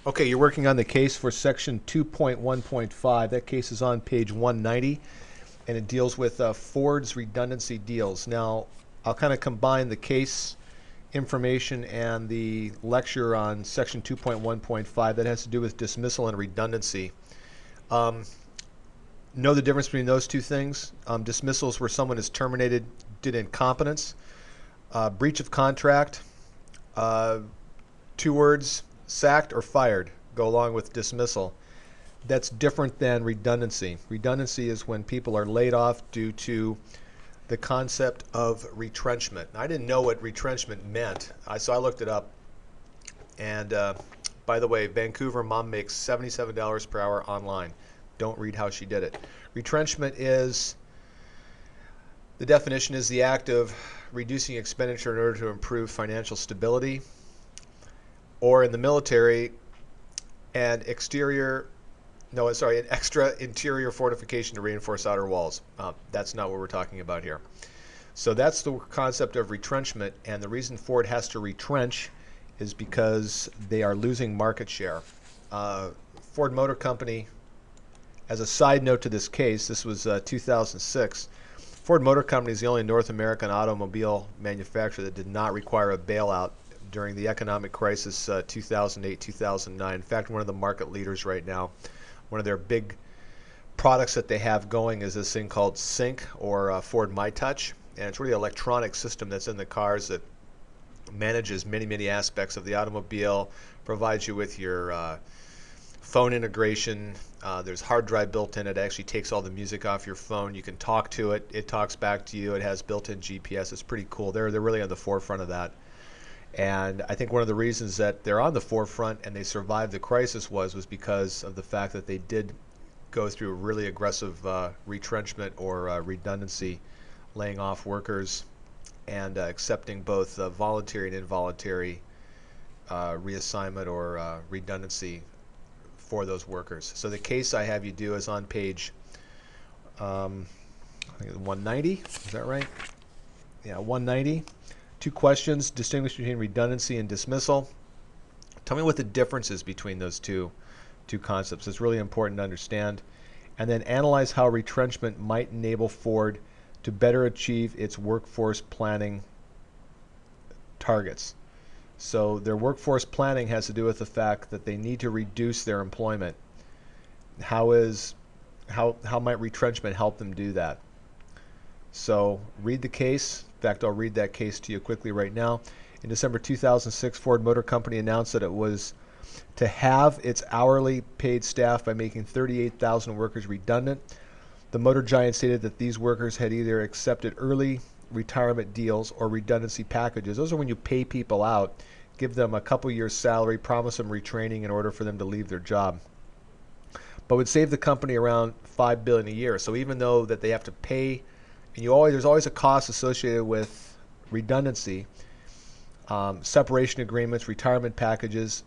Okay, you're working on the case for section 2.1.5. That case is on page 190, and it deals with Ford's redundancy deals. Now, I'll kind of combine the case information and the lecture on section 2.1.5 that has to do with dismissal and redundancy. Um, know the difference between those two things? Dismissals where someone is terminated due to incompetence. Breach of contract, uh, two words, sacked or fired, go along with dismissal. That's different than redundancy. Redundancy is when people are laid off due to the concept of retrenchment. I didn't know what retrenchment meant, so I looked it up. And by the way, Vancouver mom makes $77 per hour online. Don't read how she did it. Retrenchment is, the definition is the act of reducing expenditure in order to improve financial stability, or in the military, an an extra interior fortification to reinforce outer walls. That's not what we're talking about here. So that's the concept of retrenchment, and the reason Ford has to retrench is because they are losing market share. Ford Motor Company, as a side note to this case, this was 2006. Ford Motor Company is the only North American automobile manufacturer that did not require a bailout during the economic crisis 2008, 2009. In fact, one of the market leaders right now, one of their big products that they have going is this thing called Sync, or Ford MyTouch. And it's really an electronic system that's in the cars that manages many, many aspects of the automobile, provides you with your phone integration. There's hard drive built in. It actually takes all the music off your phone. You can talk to it. It talks back to you. It has built-in GPS. It's pretty cool. They're really on the forefront of that. And I think one of the reasons that they're on the forefront and they survived the crisis was because of the fact that they did go through a really aggressive retrenchment or redundancy, laying off workers and accepting both voluntary and involuntary reassignment or redundancy for those workers. So the case I have you do is on page I think 190. Is that right? Yeah, 190. Two questions: distinguish between redundancy and dismissal. Tell me what the difference is between those two concepts. It's really important to understand. And then analyze how retrenchment might enable Ford to better achieve its workforce planning targets. So their workforce planning has to do with the fact that they need to reduce their employment. How might retrenchment help them do that? So read the case. In fact, I'll read that case to you quickly right now. In December 2006, Ford Motor Company announced that it was to have its hourly paid staff by making 38,000 workers redundant. The motor giant stated that these workers had either accepted early retirement deals or redundancy packages. Those are when you pay people out, give them a couple years' salary, promise them retraining in order for them to leave their job, but would save the company around $5 billion a year. So even though that they have to pay, and there's always a cost associated with redundancy, separation agreements, retirement packages.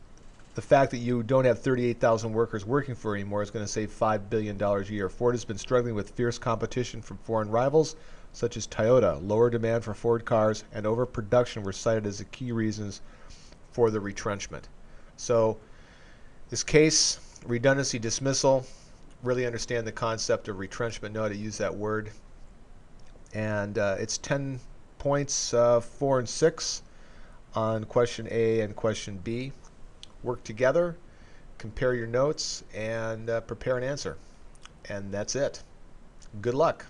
The fact that you don't have 38,000 workers working for you anymore is going to save $5 billion a year. Ford has been struggling with fierce competition from foreign rivals such as Toyota. Lower demand for Ford cars and overproduction were cited as the key reasons for the retrenchment. So this case, redundancy, dismissal, really understand the concept of retrenchment, know how to use that word. And it's 10 points, 4 and 6 on question A and question B. Work together, compare your notes, and prepare an answer. And that's it. Good luck.